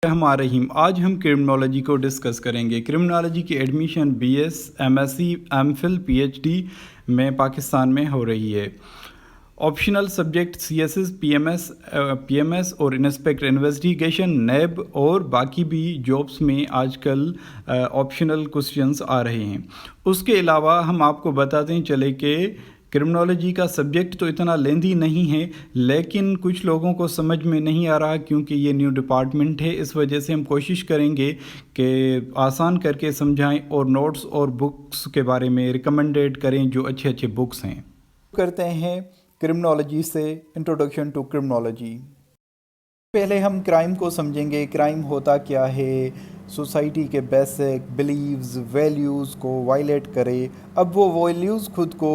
الرحمن الرحیم آج ہم کرمنالوجی کو ڈسکس کریں گے۔ کرمنالوجی کی admission B S, M S C, M Phil, P H D میں پاکستان میں ہو رہی ہے۔ Optional subject C S S, P M S اور انسپیکٹر انویسٹیگیشن، نیب اور باقی بھی جابس میں آج کل آپشنل کوسچنز آ رہے ہیں۔ اس کے علاوہ ہم آپ کو بتاتے چلے کہ کرمنالوجی کا سبجیکٹ تو اتنا لیندی نہیں ہے، لیکن کچھ لوگوں کو سمجھ میں نہیں آ رہا کیونکہ یہ نیو ڈپارٹمنٹ ہے۔ اس وجہ سے ہم کوشش کریں گے کہ آسان کر کے سمجھائیں اور نوٹس اور بکس کے بارے میں ریکمنڈیڈ کریں جو اچھے اچھے بکس ہیں۔ کرتے ہیں کرمنالوجی سے، انٹروڈکشن ٹو کرمنالوجی۔ پہلے ہم کرائم کو سمجھیں گے۔ کرائم ہوتا کیا ہے؟ سوسائٹی کے بیسک بلیوز، ویلیوز کو وائلیٹ کرے۔ اب وہ ویلیوز خود کو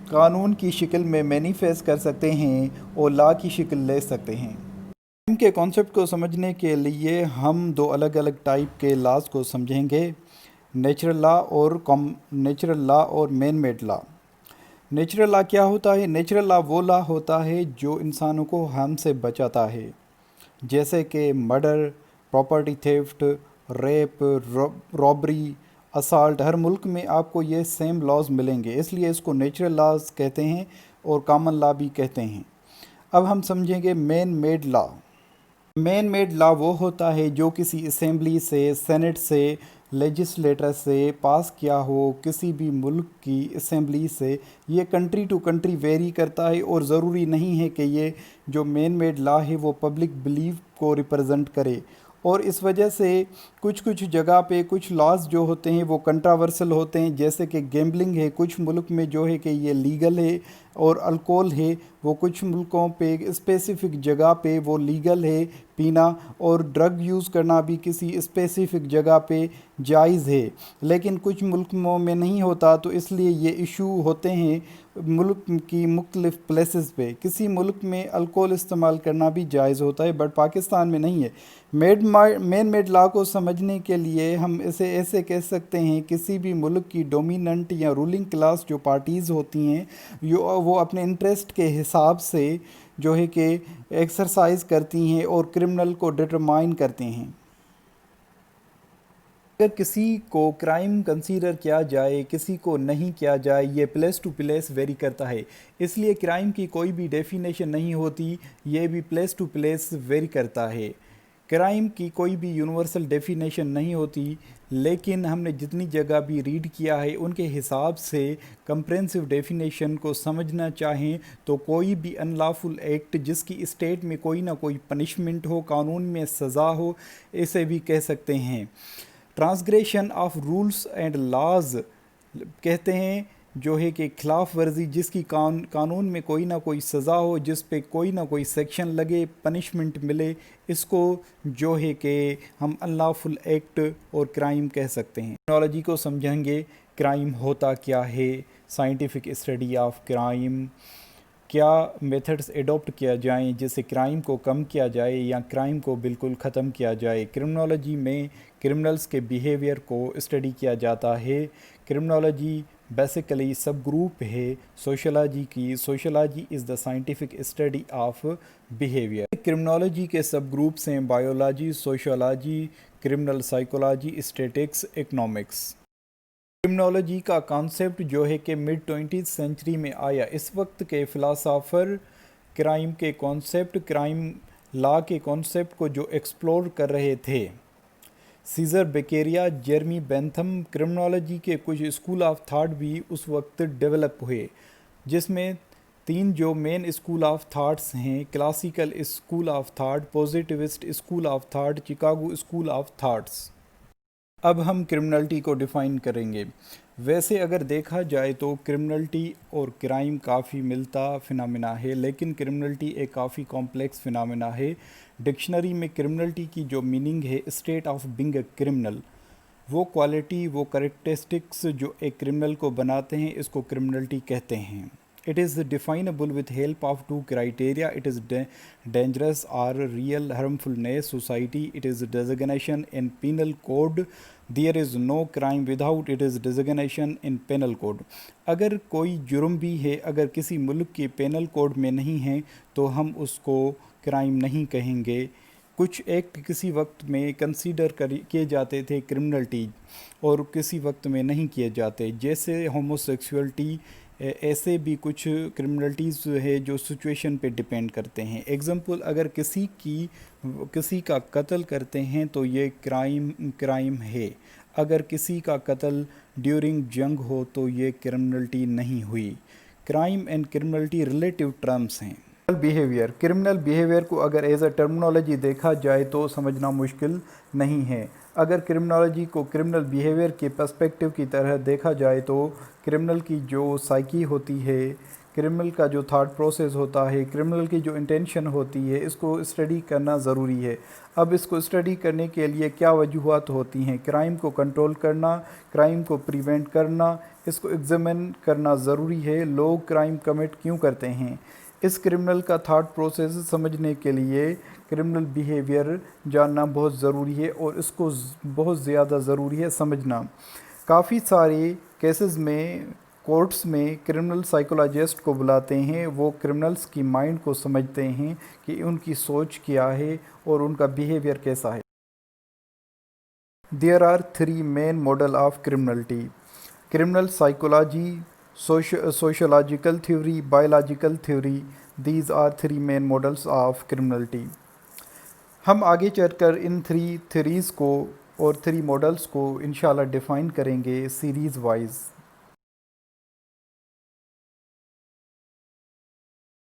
قانون کی شکل میں مینیفیسٹ کر سکتے ہیں اور لا کی شکل لے سکتے ہیں۔ کرائم کے کانسیپٹ کو سمجھنے کے لیے ہم دو الگ الگ ٹائپ کے لاز کو سمجھیں گے، نیچرل لا اور مین میڈ لا۔ نیچرل لا کیا ہوتا ہے؟ نیچرل لا وہ لا ہوتا ہے جو انسانوں کو ہارم سے بچاتا ہے، جیسے کہ murder, property theft, rape, robbery, assault. ہر ملک میں آپ کو یہ سیم لاز ملیں گے، اس لیے اس کو نیچرل لاز کہتے ہیں اور کامن لا بھی کہتے ہیں۔ اب ہم سمجھیں گے مین میڈ لا۔ مین میڈ لا وہ ہوتا ہے جو کسی اسمبلی سے، سینٹ سے، لیجسلیٹر سے پاس کیا ہو، کسی بھی ملک کی اسمبلی سے۔ یہ کنٹری ٹو کنٹری ویری کرتا ہے اور ضروری نہیں ہے کہ یہ جو مین میڈ لا ہے وہ پبلک بلیف کو ریپرزنٹ کرے، اور اس وجہ سے کچھ جگہ پہ کچھ لاز جو ہوتے ہیں وہ کنٹراورسل ہوتے ہیں، جیسے کہ گیمبلنگ ہے کچھ ملک میں جو ہے کہ یہ لیگل ہے، اور الکوہل ہے وہ کچھ ملکوں پہ اسپیسیفک جگہ پہ وہ لیگل ہے پینا، اور ڈرگ یوز کرنا بھی کسی اسپیسیفک جگہ پہ جائز ہے، لیکن کچھ ملکوں میں نہیں ہوتا، تو اس لیے یہ ایشو ہوتے ہیں ملک کی مختلف پلیسز پہ۔ کسی ملک میں الکوہل استعمال کرنا بھی جائز ہوتا ہے بٹ پاکستان میں نہیں ہے۔ مین میڈ لا کو سمجھنے کے لیے ہم اسے ایسے کہہ سکتے ہیں، کسی بھی ملک کی ڈومیننٹ یا رولنگ کلاس جو پارٹیز ہوتی ہیں وہ اپنے انٹرسٹ کے حساب سے جو ہے کہ ایکسرسائز کرتی ہیں اور کرمنل کو ڈٹرمائن کرتے ہیں۔ اگر کسی کو کرائم کنسیڈر کیا جائے، کسی کو نہیں کیا جائے، یہ پلیس ٹو پلیس ویری کرتا ہے، اس لیے کرائم کی کوئی بھی ڈیفینیشن نہیں ہوتی، یہ بھی پلیس ٹو پلیس ویری کرتا ہے۔ کرائم کی کوئی بھی یونیورسل ڈیفینیشن نہیں ہوتی، لیکن ہم نے جتنی جگہ بھی ریڈ کیا ہے ان کے حساب سے کمپرینسو ڈیفینیشن کو سمجھنا چاہیں تو کوئی بھی ان لافل ایکٹ جس کی اسٹیٹ میں کوئی نہ کوئی پنشمنٹ ہو، قانون میں سزا ہو، اسے بھی کہہ سکتے ہیں۔ Transgression of rules and laws کہتے ہیں جو ہے کہ خلاف ورزی جس کی قانون میں کوئی نہ کوئی سزا ہو، جس پہ کوئی نہ کوئی سیکشن لگے، پنشمنٹ ملے، اس کو جو ہے کہ ہم انلافل ایکٹ اور کرائم کہہ سکتے ہیں۔ ٹیکنالوجی کو سمجھیں گے، کرائم ہوتا کیا ہے، سائنٹیفک اسٹڈی آف کرائم، کیا میتھڈز ایڈاپٹ کیا جائیں جس سے کرائم کو کم کیا جائے یا کرائم کو بالکل ختم کیا جائے۔ کرمنالوجی میں کرمنلز کے بیہیویئر کو اسٹڈی کیا جاتا ہے۔ کرمنالوجی بیسیکلی سب گروپ ہے سوشولوجی کی۔ Sociology is the scientific study of behaviour. Criminology کے سب گروپس ہیں biology, sociology, criminal psychology, statics, economics. Criminology کا کانسیپٹ جو ہے کہ مڈ 20th سینچری میں آیا۔ اس وقت کے فلاسفر کرائم کے کانسیپٹ، کرائم لا کے کانسیپٹ کو جو ایکسپلور کر رہے تھے، سیزر بیکیریا، جیرمی بینتھم۔ کرمنالوجی کے کچھ اسکول آف تھاٹ بھی اس وقت ڈیولپ ہوئے، جس میں 3 جو مین اسکول آف تھاٹس ہیں: classical school of thought, positivist school of thought, Chicago school of thoughts. اب ہم کرمنلٹی کو ڈیفائن کریں گے۔ ویسے اگر دیکھا جائے تو کرمنلٹی اور کرائم کافی ملتا فنامنا ہے، لیکن کرمنلٹی ایک کافی کمپلیکس فنامنا ہے۔ ڈکشنری میں کرمنلٹی کی جو میننگ ہے، state of being a criminal, وہ کوالٹی، وہ کریکٹرسٹکس جو ایک کرمنل کو بناتے ہیں، اس کو کرمنلٹی کہتے ہیں۔ It is definable with help of 2 criteria. It is dangerous or real harmfulness society. It is designation in penal code. There is no crime without it is designation in penal code. اگر کوئی جرم بھی ہے، اگر کسی ملک کے penal code میں نہیں ہے تو ہم اس کو کرائم نہیں کہیں گے۔ کچھ ایکٹ کسی وقت میں کنسیڈر کیے جاتے تھے کرمنلٹی اور کسی وقت میں نہیں کیے جاتے، جیسے ہوموسیکسولٹی۔ ایسے بھی کچھ کرمنلٹیز ہے جو سچویشن پہ ڈیپینڈ کرتے ہیں۔ ایگزامپل، اگر کسی کا قتل کرتے ہیں تو یہ کرائم ہے، اگر کسی کا قتل ڈیورنگ جنگ ہو تو یہ کرمنلٹی نہیں ہوئی۔ کرائم اینڈ کرمنلٹی ریلیٹیو ٹرمز ہیں۔ کرمنل بیہیویئر کو اگر ایز اے ٹرمنالوجی دیکھا جائے تو سمجھنا مشکل نہیں ہے۔ اگر کرمنالوجی کو کرمنل بیہیویئر کے پرسپیکٹیو کی طرح دیکھا جائے تو کرمنل کی جو سائیکی ہوتی ہے، کرمنل کا جو تھاٹ پروسیس ہوتا ہے، کرمنل کی جو انٹینشن ہوتی ہے، اس کو اسٹڈی کرنا ضروری ہے۔ اب اس کو اسٹڈی کرنے کے لیے کیا وجوہات ہوتی ہیں؟ کرائم کو کنٹرول کرنا، کرائم کو پریونٹ کرنا، اس کو ایگزامن کرنا ضروری ہے۔ لوگ کرائم کمٹ کیوں کرتے ہیں؟ اس کرمنل کا تھاٹ پروسیس سمجھنے کے لیے کرمنل بیہیویئر جاننا بہت ضروری ہے، اور اس کو بہت زیادہ ضروری ہے سمجھنا۔ کافی سارے کیسز میں کورٹس میں کرمنل سائیکولوجسٹ کو بلاتے ہیں، وہ کرمنلز کی مائنڈ کو سمجھتے ہیں کہ ان کی سوچ کیا ہے اور ان کا بیہیویئر کیسا ہے۔ There are three main models of criminality: criminal psychology, sociological theory, biological theory. These are three main models of criminality. ہم آگے چل کر ان 3 تھیریز کو اور 3 ماڈلز کو انشاءاللہ ڈیفائن کریں گے سیریز وائز۔